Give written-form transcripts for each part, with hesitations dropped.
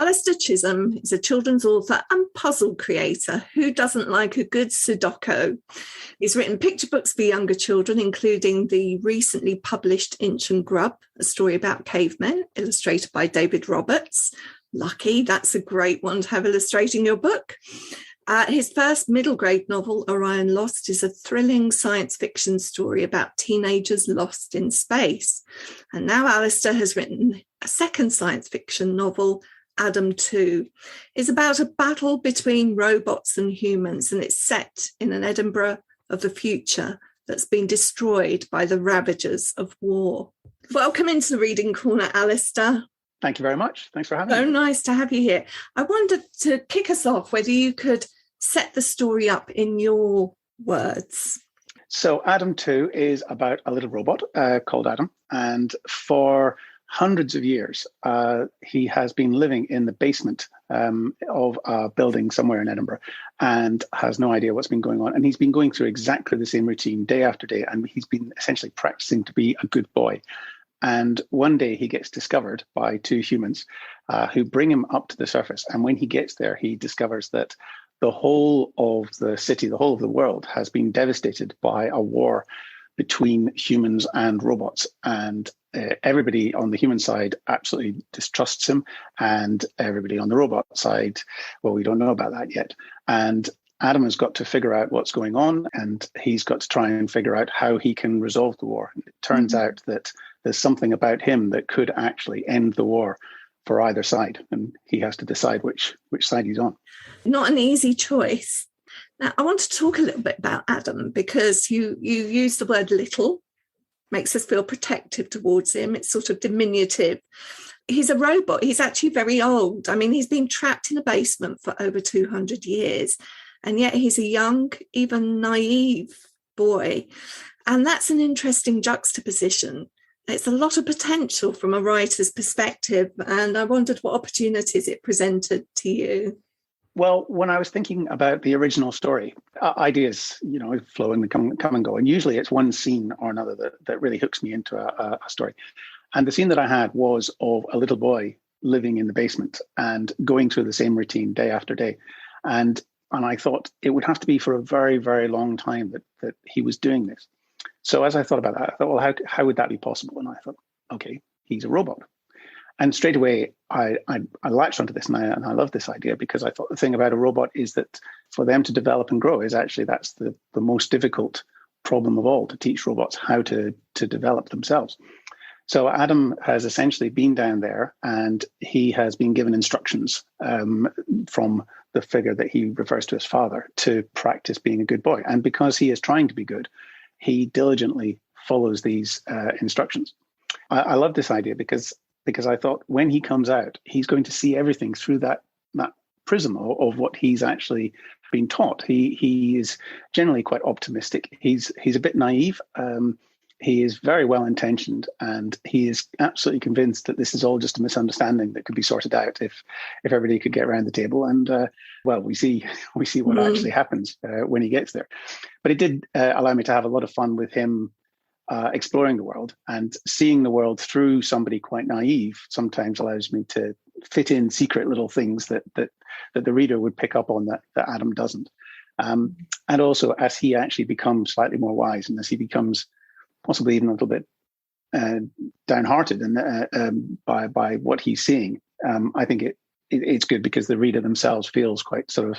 Alastair Chisholm is a children's author and puzzle creator. Who doesn't like a good Sudoku? He's written picture books for younger children, including the recently published Inch and Grub, a story about cavemen, illustrated by David Roberts. Lucky, that's a great one to have illustrating your book. His first middle grade novel, Orion Lost, is a thrilling science fiction story about teenagers lost in space. And now Alastair has written a second science fiction novel, Adam-2. It's about a battle between robots and humans, and it's set in an Edinburgh of the future that's been destroyed by the ravages of war. Welcome into the Reading Corner, Alastair. Thank you very much. Thanks for having me. So nice to have you here. I wondered, to kick us off, whether you could set the story up in your words. So Adam-2 is about a little robot called Adam. And for hundreds of years, he has been living in the basement of a building somewhere in Edinburgh and has no idea what's been going on. And he's been going through exactly the same routine day after day. And he's been essentially practicing to be a good boy. And one day he gets discovered by two humans who bring him up to the surface. And when he gets there, he discovers that the whole of the city, the whole of the world has been devastated by a war between humans and robots. And everybody on the human side absolutely distrusts him. And everybody on the robot side, well, we don't know about that yet. And Adam has got to figure out what's going on, and he's got to try and figure out how he can resolve the war. And it turns out that there's something about him that could actually end the war for either side, and he has to decide which side he's on. Not an easy choice. Now, I want to talk a little bit about Adam, because you use the word little, makes us feel protective towards him. It's sort of diminutive. He's a robot. He's actually very old. I mean, he's been trapped in a basement for over 200 years, and yet he's a young, even naive boy. And that's an interesting juxtaposition. It's a lot of potential from a writer's perspective, and I wondered what opportunities it presented to you. Well, when I was thinking about the original story, ideas, flow and come and go. And usually it's one scene or another that really hooks me into a story. And the scene that I had was of a little boy living in the basement and going through the same routine day after day. And I thought it would have to be for a very, very long time that he was doing this. So as I thought about that, I thought, well, how would that be possible? And I thought, okay, he's a robot. And straight away, I latched onto this, and I love this idea, because I thought the thing about a robot is that for them to develop and grow is actually, that's the most difficult problem of all, to teach robots how to develop themselves. So Adam has essentially been down there, and he has been given instructions from the figure that he refers to as father to practice being a good boy. And because he is trying to be good, he diligently follows these instructions. I love this idea because I thought when he comes out, he's going to see everything through that prism of what he's actually been taught. He is generally quite optimistic. He's a bit naive. He is very well intentioned, and he is absolutely convinced that this is all just a misunderstanding that could be sorted out if everybody could get around the table. And well, we see what actually happens when he gets there. But it did allow me to have a lot of fun with him exploring the world, and seeing the world through somebody quite naive sometimes allows me to fit in secret little things that the reader would pick up on that Adam doesn't. And also, as he actually becomes slightly more wise, and as he becomes possibly even a little bit downhearted and by what he's seeing, I think it's good, because the reader themselves feels quite sort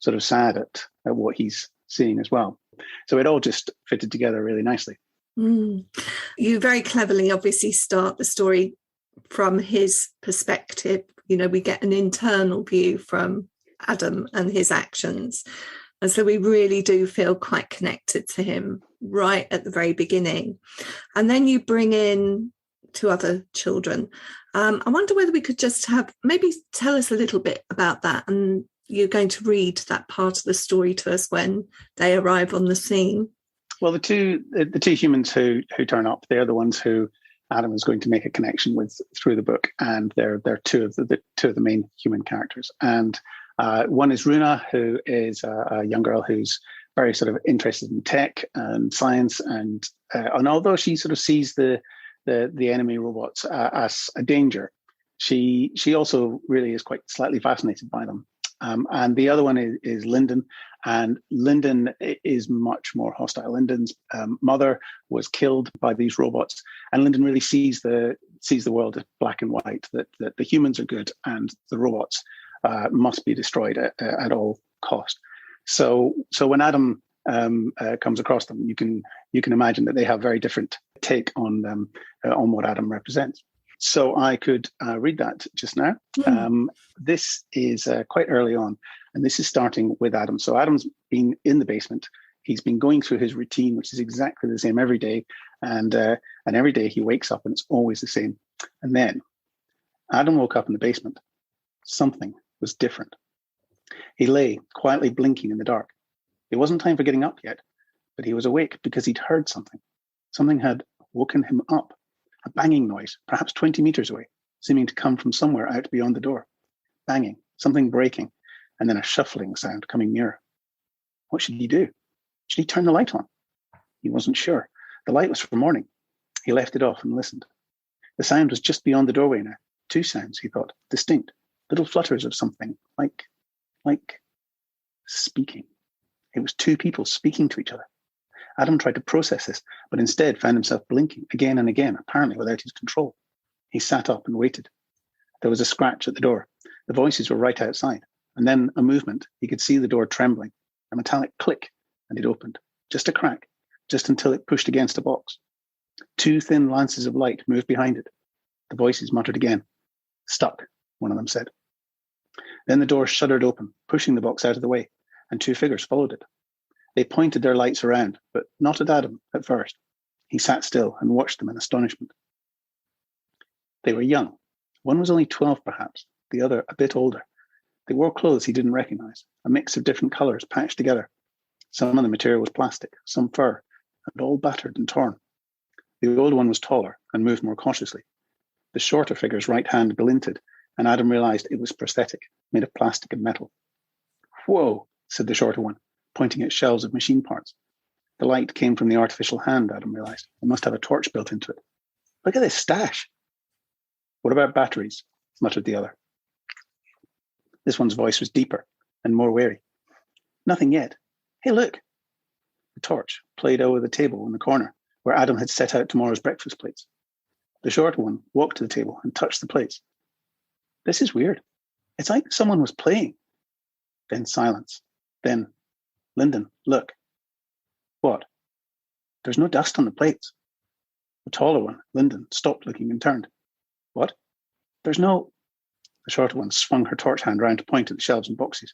of sad at what he's seeing as well. So it all just fitted together really nicely. You very cleverly obviously start the story from his perspective. We get an internal view from Adam and his actions. And so we really do feel quite connected to him right at the very beginning. And then you bring in two other children. I wonder whether we could just maybe tell us a little bit about that. And you're going to read that part of the story to us when they arrive on the scene. Well, the two humans who turn up, they're the ones who Adam is going to make a connection with through the book, and they're two of the main human characters. And one is Runa, who is a young girl who's very sort of interested in tech and science, and although she sort of sees the enemy robots as a danger, She also really is quite slightly fascinated by them. And the other one is Lyndon, and Lyndon is much more hostile. Lyndon's mother was killed by these robots, and Lyndon really sees the world as black and white. That the humans are good and the robots must be destroyed at all cost. So when Adam comes across them, you can imagine that they have very different take on what Adam represents. So I could read that just now. This is quite early on, and this is starting with Adam. So Adam's been in the basement. He's been going through his routine, which is exactly the same every day. And every day he wakes up and it's always the same. And then Adam woke up in the basement. Something was different. He lay quietly blinking in the dark. It wasn't time for getting up yet, but he was awake because he'd heard something. Something had woken him up. A banging noise, perhaps 20 meters away, seeming to come from somewhere out beyond the door. Banging, something breaking, and then a shuffling sound coming nearer. What should he do? Should he turn the light on? He wasn't sure. The light was for morning. He left it off and listened. The sound was just beyond the doorway now. Two sounds, he thought, distinct, little flutters of something, like speaking. It was two people speaking to each other. Adam tried to process this, but instead found himself blinking again and again, apparently without his control. He sat up and waited. There was a scratch at the door. The voices were right outside. And then a movement. He could see the door trembling. A metallic click, and it opened. Just a crack, just until it pushed against a box. Two thin lances of light moved behind it. The voices muttered again. Stuck, one of them said. Then the door shuddered open, pushing the box out of the way, and two figures followed it. They pointed their lights around, but not at Adam at first. He sat still and watched them in astonishment. They were young. One was only 12, perhaps, the other a bit older. They wore clothes he didn't recognize, a mix of different colors patched together. Some of the material was plastic, some fur, and all battered and torn. The old one was taller and moved more cautiously. The shorter figure's right hand glinted, and Adam realized it was prosthetic, made of plastic and metal. Whoa, said the shorter one, pointing at shelves of machine parts. The light came from the artificial hand, Adam realized. It must have a torch built into it. Look at this stash. What about batteries? Muttered the other. This one's voice was deeper and more wary. Nothing yet. Hey, look. The torch played over the table in the corner where Adam had set out tomorrow's breakfast plates. The shorter one walked to the table and touched the plates. This is weird. It's like someone was playing. Then silence. Then, Lyndon, look. What? There's no dust on the plates. The taller one, Lyndon, stopped looking and turned. What? There's no... The shorter one swung her torch hand round to point at the shelves and boxes.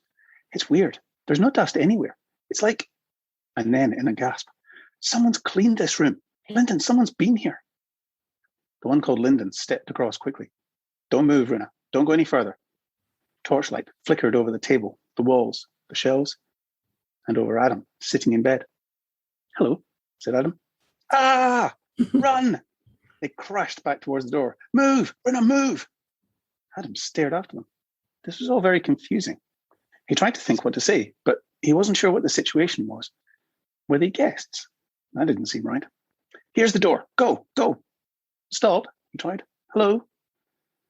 It's weird. There's no dust anywhere. It's like... And then, in a gasp, someone's cleaned this room. Lyndon, someone's been here. The one called Lyndon stepped across quickly. Don't move, Runa. Don't go any further. Torchlight flickered over the table, the walls, the shelves, and over Adam, sitting in bed. Hello, said Adam. Ah! Run! They crashed back towards the door. Move! Runa, move! Adam stared after them. This was all very confusing. He tried to think what to say, but he wasn't sure what the situation was. Were they guests? That didn't seem right. Here's the door. Go, go. Stop, he tried. Hello?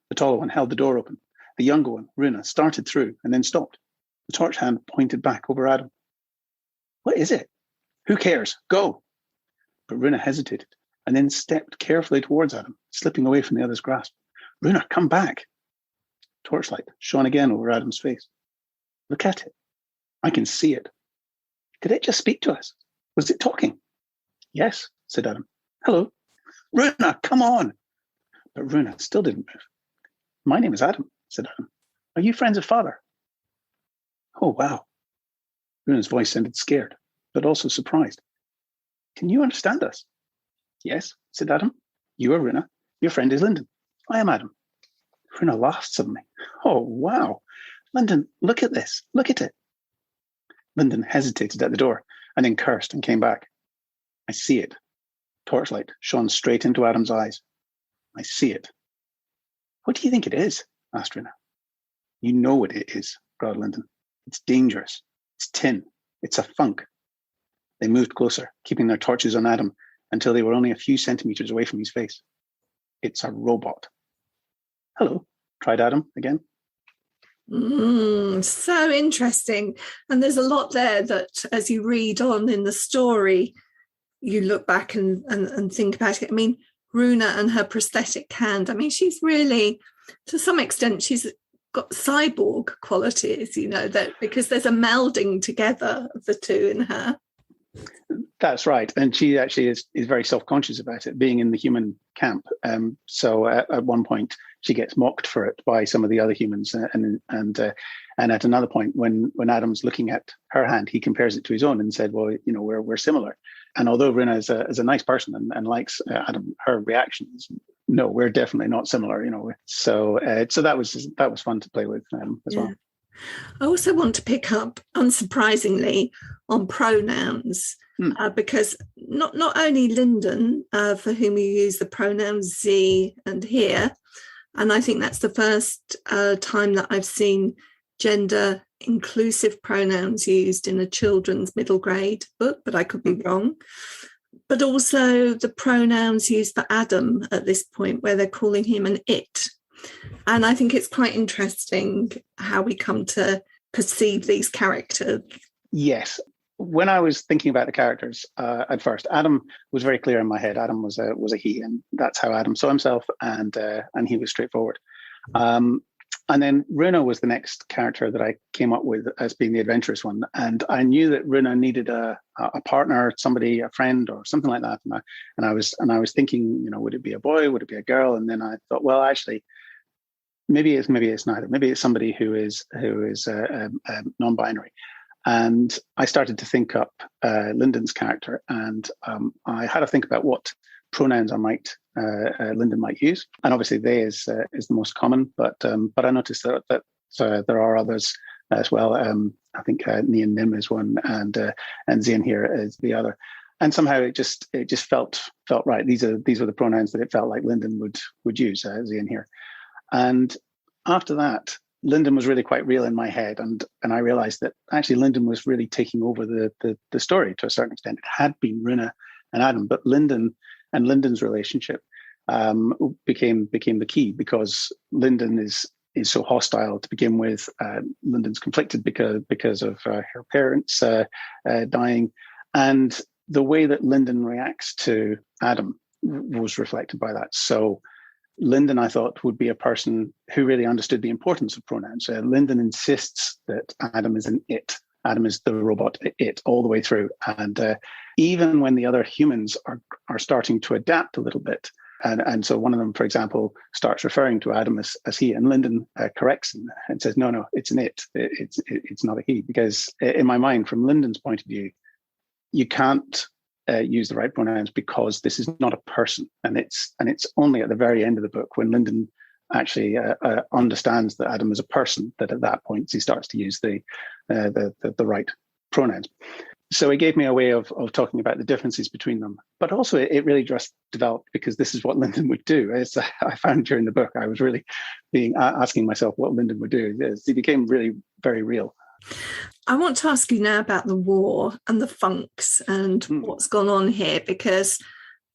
The taller one held the door open. The younger one, Runa, started through and then stopped. The torch hand pointed back over Adam. What is it? Who cares? Go. But Runa hesitated and then stepped carefully towards Adam, slipping away from the other's grasp. Runa, come back. Torchlight shone again over Adam's face. Look at it. I can see it. Did it just speak to us? Was it talking? Yes, said Adam. Hello. Runa, come on. But Runa still didn't move. My name is Adam, said Adam. Are you friends of Father? Oh, wow. Runa's voice sounded scared, but also surprised. Can you understand us? Yes, said Adam. You are Runa. Your friend is Lyndon. I am Adam. Runa laughed suddenly. Oh, wow. Lyndon, look at this. Look at it. Lyndon hesitated at the door and then cursed and came back. I see it. Torchlight shone straight into Adam's eyes. I see it. What do you think it is? Asked Runa. You know what it is, growled Lyndon. It's dangerous. It's tin. It's a funk. They moved closer, keeping their torches on Adam until they were only a few centimeters away from his face. It's a robot. Hello, tried Adam again. So interesting. And there's a lot there that as you read on in the story, you look back and think about it. I mean, Runa and her prosthetic hand, I mean, she's really, to some extent, she's got cyborg qualities, that because there's a melding together of the two in her. That's right. And she actually is very self-conscious about it, being in the human camp. So at one point, she gets mocked for it by some of the other humans. And at another point, when Adam's looking at her hand, he compares it to his own and said, well, we're similar. And although Runa is a nice person and likes Adam, her reaction is, no, we're definitely not similar. So that was fun to play with as well. I also want to pick up, unsurprisingly, on pronouns, because not only Lyndon, for whom you use the pronouns ze and here, and I think that's the first time that I've seen gender inclusive pronouns used in a children's middle grade book, but I could be wrong. But also the pronouns used for Adam at this point, where they're calling him an it. And I think it's quite interesting how we come to perceive these characters. Yes. When I was thinking about the characters at first, Adam was very clear in my head. Adam was a he, and that's how Adam saw himself, and he was straightforward. And then Runa was the next character that I came up with as being the adventurous one. And I knew that Runa needed a partner, somebody, a friend or something like that. And I was thinking, would it be a boy? Would it be a girl? And then I thought, well, actually, maybe it's neither. Maybe it's somebody who is non-binary. And I started to think up Lyndon's character, and I had to think about what pronouns Lyndon might use, and obviously they is the most common. But I noticed that there are others as well. I think Ni and Nim is one, and Zian here is the other. And somehow it just felt right. These were the pronouns that it felt like Lyndon would use, Zian here. And after that, Lyndon was really quite real in my head, and I realized that actually Lyndon was really taking over the story to a certain extent. It had been Runa and Adam, but Lyndon and Lyndon's relationship became the key, because Lyndon is so hostile to begin with. Lyndon's conflicted because of her parents dying, and the way that Lyndon reacts to Adam was reflected by that. So Lyndon, I thought, would be a person who really understood the importance of pronouns. Lyndon insists that Adam is an it. Adam is the robot it all the way through. And even when the other humans are starting to adapt a little bit, and so one of them, for example, starts referring to Adam as he, and Lyndon corrects him and says, no, it's an it. It's not a he. Because in my mind, from Lyndon's point of view, you can't use the right pronouns because this is not a person, and it's only at the very end of the book, when Lyndon actually understands that Adam is a person, that at that point he starts to use the right pronouns. So it gave me a way of talking about the differences between them, but also it really just developed because this is what Lyndon would do. As I found during the book, I was really asking myself what Lyndon would do. He became really very real. I want to ask you now about the war and the funks and what's gone on here, because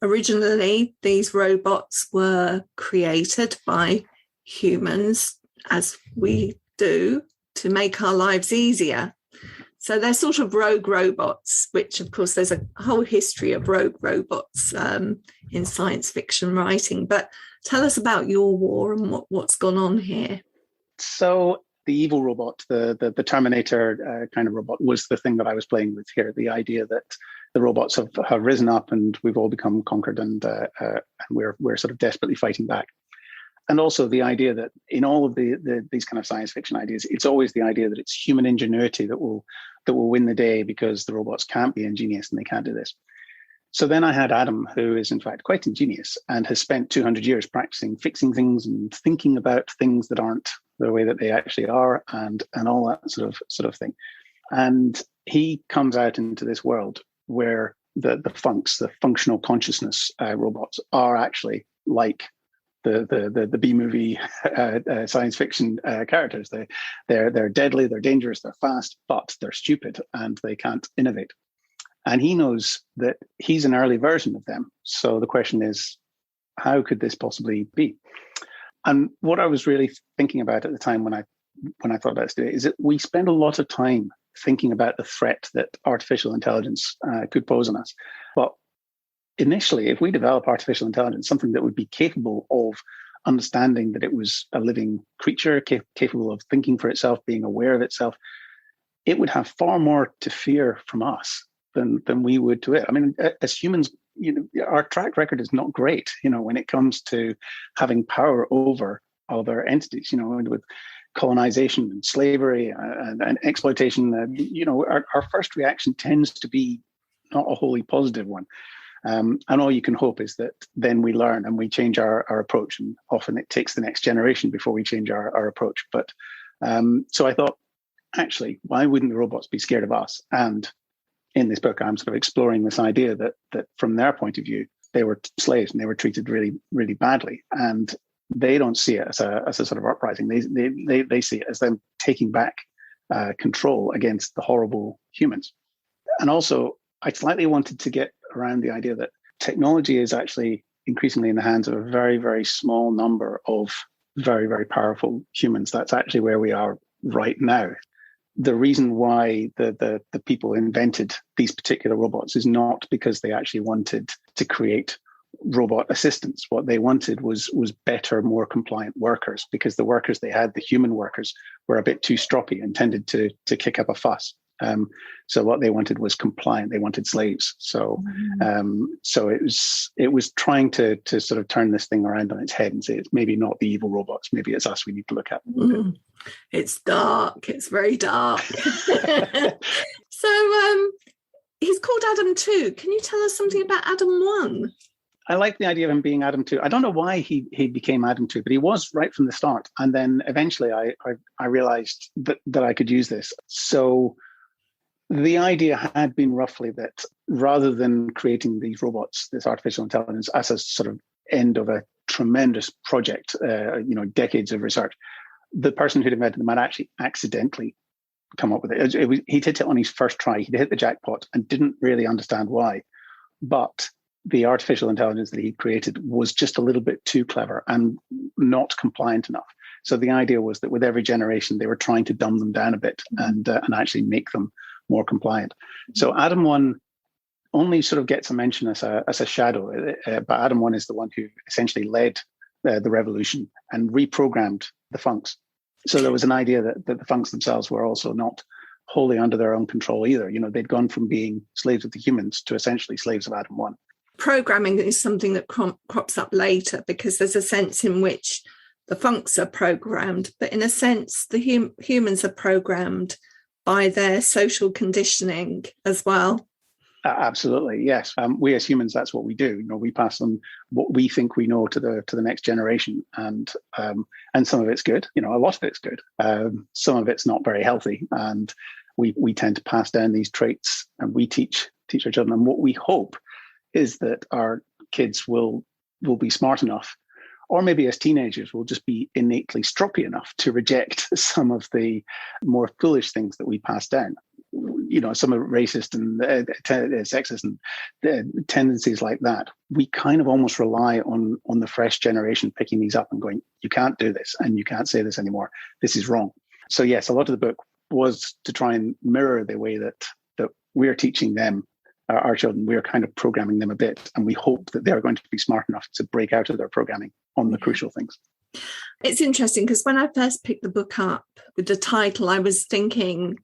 originally these robots were created by humans, as we do, to make our lives easier. So they're sort of rogue robots, which, of course, there's a whole history of rogue robots in science fiction writing. But tell us about your war and what's gone on here. So the evil robot, the Terminator kind of robot, was the thing that I was playing with here. The idea that the robots have risen up and we've all become conquered, and we're sort of desperately fighting back. And also the idea that in all of these kind of science fiction ideas, it's always the idea that it's human ingenuity that will win the day, because the robots can't be ingenious and they can't do this. So then I had Adam, who is in fact quite ingenious and has spent 200 years practicing fixing things and thinking about things that aren't the way that they actually are, and all that sort of thing. And he comes out into this world where the funks, the functional consciousness robots, are actually like the B-movie science fiction characters. They're deadly, they're dangerous, they're fast, but they're stupid and they can't innovate. And he knows that he's an early version of them. So the question is, how could this possibly be? And what I was really thinking about at the time when I thought about it is that we spend a lot of time thinking about the threat that artificial intelligence could pose on us. But initially, if we develop artificial intelligence, something that would be capable of understanding that it was a living creature, capable of thinking for itself, being aware of itself, it would have far more to fear from us than we would to it. I mean, as humans, our track record is not great, when it comes to having power over other entities, with colonization and slavery and exploitation. Our first reaction tends to be not a wholly positive one. And all you can hope is that then we learn and we change our approach. And often it takes the next generation before we change our approach. But so I thought, actually, why wouldn't the robots be scared of us? And in this book, I'm sort of exploring this idea that from their point of view, they were slaves and they were treated really, really badly. And they don't see it as a sort of uprising. They see it as them taking back control against the horrible humans. And also, I slightly wanted to get around the idea that technology is actually increasingly in the hands of a very, very small number of very, very powerful humans. That's actually where we are right now. The reason why the people invented these particular robots is not because they actually wanted to create robot assistants. What they wanted was better, more compliant workers, because the workers they had, the human workers, were a bit too stroppy and tended to kick up a fuss. So what they wanted was compliant. They wanted slaves. So it was trying to sort of turn this thing around on its head and say it's maybe not the evil robots. Maybe it's us we need to look at. It's dark. It's very dark. So he's called Adam-2. Can you tell us something about Adam-1? I like the idea of him being Adam-2. I don't know why he became Adam-2, but he was right from the start. And then eventually I realized that I could use this. So the idea had been roughly that rather than creating these robots, this artificial intelligence, as a sort of end of a tremendous project, decades of research, the person who'd invented them had actually accidentally come up with it. He did it on his first try. He'd hit the jackpot and didn't really understand why. But the artificial intelligence that he created was just a little bit too clever and not compliant enough. So the idea was that with every generation, they were trying to dumb them down a bit and actually make them more compliant. So Adam-1 only sort of gets a mention as a shadow, but Adam-1 is the one who essentially led the revolution and reprogrammed the funks. So there was an idea that the funks themselves were also not wholly under their own control either. They'd gone from being slaves of the humans to essentially slaves of Adam-1. Programming is something that crops up later because there's a sense in which the funks are programmed, but in a sense, the humans are programmed by their social conditioning as well. Absolutely, yes. We as humans, that's what we do. We pass on what we think we know to the next generation, and some of it's good. A lot of it's good. Some of it's not very healthy, and we tend to pass down these traits, and we teach our children. And what we hope is that our kids will be smart enough, or maybe as teenagers will just be innately stroppy enough to reject some of the more foolish things that we pass down. Some of racist and sexist and tendencies like that. We kind of almost rely on the fresh generation picking these up and going, you can't do this and you can't say this anymore. This is wrong. So yes, a lot of the book was to try and mirror the way that we're teaching them, our children. We're kind of programming them a bit, and we hope that they're going to be smart enough to break out of their programming on the crucial things. It's interesting because when I first picked the book up with the title, I was thinking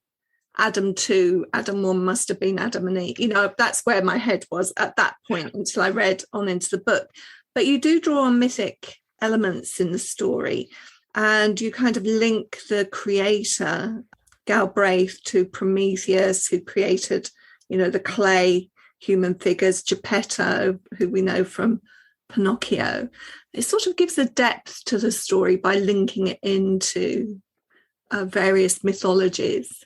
Adam-2, Adam-1 must have been Adam and Eve. That's where my head was at that point until I read on into the book. But you do draw on mythic elements in the story, and you kind of link the creator, Galbraith, to Prometheus, who created, the clay human figures, Geppetto, who we know from Pinocchio. It sort of gives a depth to the story by linking it into various mythologies.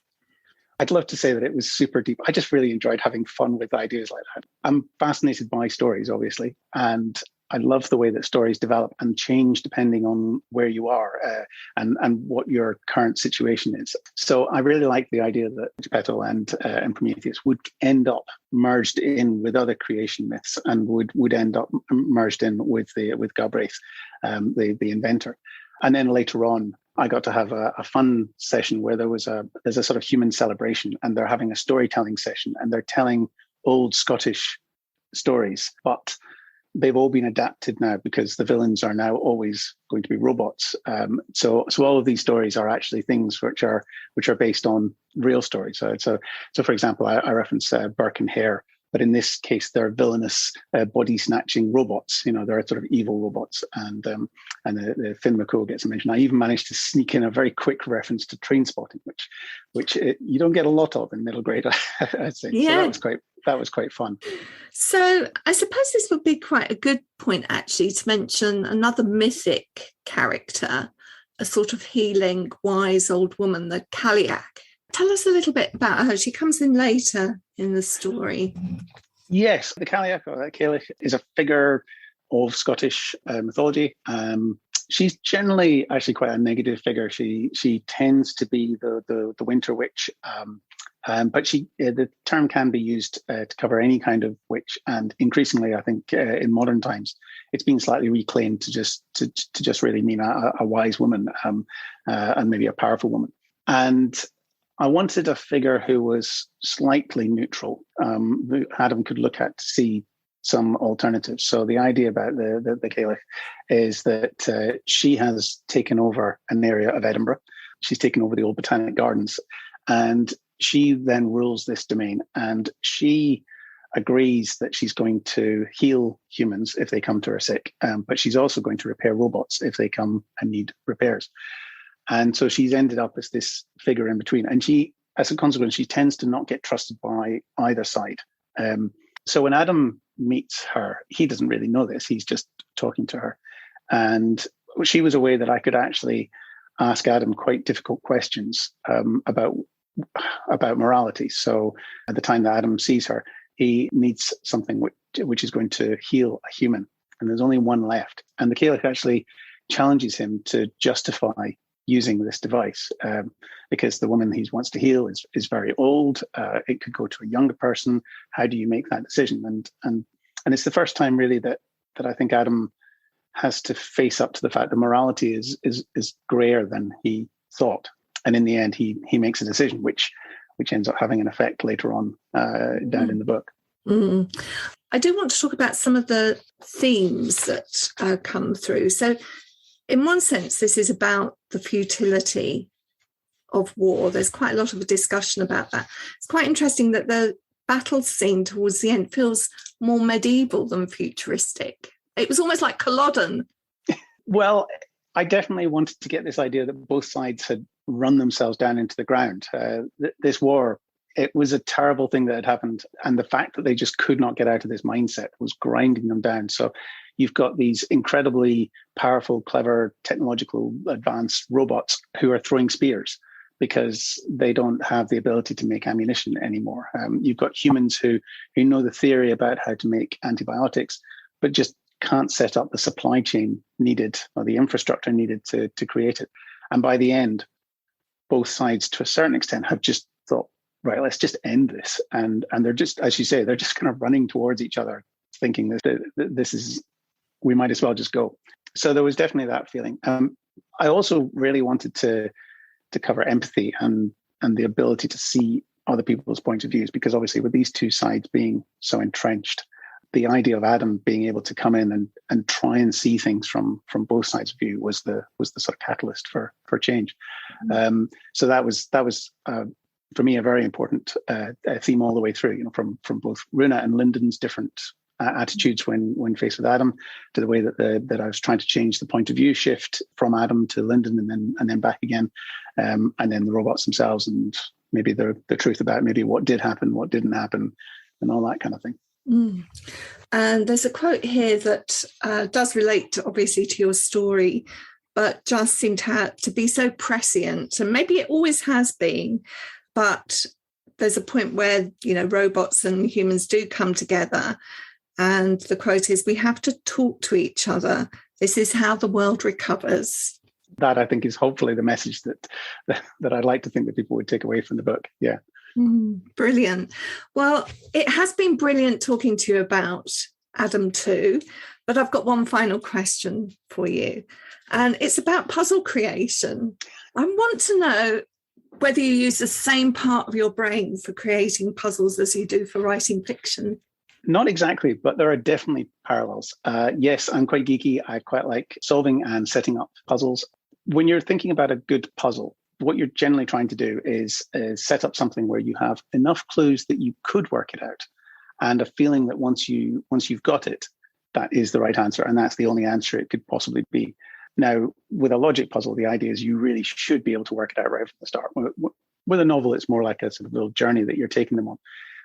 I'd love to say that it was super deep. I just really enjoyed having fun with ideas like that. I'm fascinated by stories, obviously, and I love the way that stories develop and change depending on where you are and what your current situation is. So I really like the idea that Geppetto and Prometheus would end up merged in with other creation myths and would end up merged in with Galbraith, the inventor. And then later on, I got to have a fun session where there's a sort of human celebration, and they're having a storytelling session, and they're telling old Scottish stories, but they've all been adapted now because the villains are now always going to be robots. So all of these stories are actually things which are based on real stories. So for example, I reference Burke and Hare, but in this case, they're villainous body snatching robots. You know, they're sort of evil robots, and the Finn McCool gets a mention. I even managed to sneak in a very quick reference to Trainspotting, which you don't get a lot of in middle grade, I'd say. Yeah. So that was quite fun. So I suppose this would be quite a good point, actually, to mention another mythic character, a sort of healing, wise old woman, the Cailleach. Tell us a little bit about her. She comes in later in the story. Yes, the Cailleach is a figure of Scottish mythology. She's generally actually quite a negative figure. She tends to be the winter witch, but the term can be used to cover any kind of witch. And increasingly, I think in modern times, it's been slightly reclaimed to just really mean a wise woman and maybe a powerful woman. And I wanted a figure who was slightly neutral, who Adam could look at to see some alternatives. So the idea about the Cailleach is that she has taken over an area of Edinburgh. She's taken over the old Botanic Gardens, and she then rules this domain. And she agrees that she's going to heal humans if they come to her sick, but she's also going to repair robots if they come and need repairs. And so she's ended up as this figure in between. And she, as a consequence, she tends to not get trusted by either side. So when Adam meets her, he doesn't really know this. He's just talking to her. And she was a way that I could actually ask Adam quite difficult questions about morality. So at the time that Adam sees her, he needs something which is going to heal a human. And there's only one left. And the Cailleach actually challenges him to justify using this device because the woman he wants to heal is very old. It could go to a younger person. How do you make that decision? And it's the first time really that I think Adam has to face up to the fact that morality is grayer than he thought. And in the end, he makes a decision which ends up having an effect later on down in the book. Mm. I do want to talk about some of the themes that come through. So in one sense, this is about the futility of war. There's quite a lot of a discussion about that. It's quite interesting that the battle scene towards the end feels more medieval than futuristic. It was almost like Culloden. Well, I definitely wanted to get this idea that both sides had run themselves down into the ground. This war, it was a terrible thing that had happened. And the fact that they just could not get out of this mindset was grinding them down. So you've got these incredibly powerful, clever, technological, advanced robots who are throwing spears because they don't have the ability to make ammunition anymore. You've got humans who know the theory about how to make antibiotics, but just can't set up the supply chain needed or the infrastructure needed to create it. And by the end, both sides, to a certain extent, have just thought, right, let's just end this. And they're just, as you say, they're just kind of running towards each other, thinking that this is, we might as well just go. So there was definitely that feeling. I also really wanted to cover empathy and the ability to see other people's point of views, because obviously with these two sides being so entrenched, the idea of Adam being able to come in and try and see things from both sides of view was the sort of catalyst for change. So that was for me a very important theme all the way through. You know, from both Runa and Lyndon's different attitudes when faced with Adam, to the way that I was trying to change the point of view, shift from Adam to Lyndon and then back again, and then the robots themselves and maybe the truth about maybe what did happen, what didn't happen, and all that kind of thing. Mm. And there's a quote here that does relate obviously to your story, but just seemed to be so prescient, and maybe it always has been, but there's a point where, you know, robots and humans do come together, And the quote is, "We have to talk to each other. This is how the world recovers." That, I think, is hopefully the message that I'd like to think that people would take away from the book. Yeah. Brilliant. Well, it has been brilliant talking to you about Adam-2, but I've got one final question for you, and it's about puzzle creation. I want to know whether you use the same part of your brain for creating puzzles as you do for writing fiction. Not exactly, but there are definitely parallels. Yes, I'm quite geeky. I quite like solving and setting up puzzles. When you're thinking about a good puzzle, what you're generally trying to do is set up something where you have enough clues that you could work it out, and a feeling that once you've got it, that is the right answer, and that's the only answer it could possibly be. Now, with a logic puzzle, the idea is you really should be able to work it out right from the start. With a novel, it's more like a sort of little journey that you're taking them on.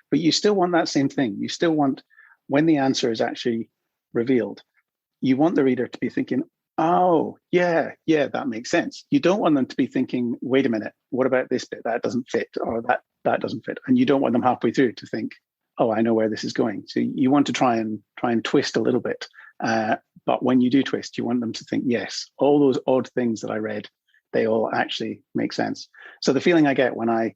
But you still want that same thing. You still want, when the answer is actually revealed, you want the reader to be thinking, oh, yeah, that makes sense. You don't want them to be thinking, wait a minute, what about this bit? That doesn't fit, or that doesn't fit. And you don't want them halfway through to think, oh, I know where this is going. So you want to try and twist a little bit. But when you do twist, you want them to think, yes, all those odd things that I read, they all actually make sense. So the feeling I get when I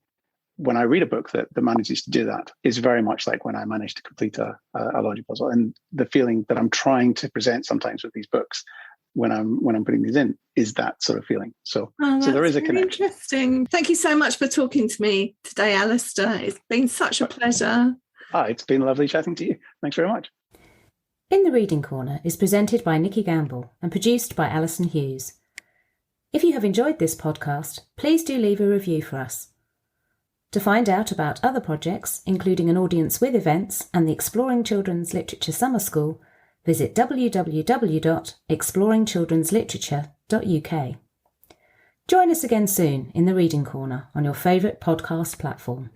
read a book that manages to do that is very much like when I manage to complete a logic puzzle. And the feeling that I'm trying to present sometimes with these books when I'm putting these in is that sort of feeling. So there is a connection. Interesting. Thank you so much for talking to me today, Alastair. It's been such a pleasure. It's been lovely chatting to you. Thanks very much. In the Reading Corner is presented by Nikki Gamble and produced by Alison Hughes. If you have enjoyed this podcast, please do leave a review for us. To find out about other projects, including an audience with events and the Exploring Children's Literature Summer School, visit www.exploringchildrensliterature.uk. Join us again soon in the Reading Corner on your favourite podcast platform.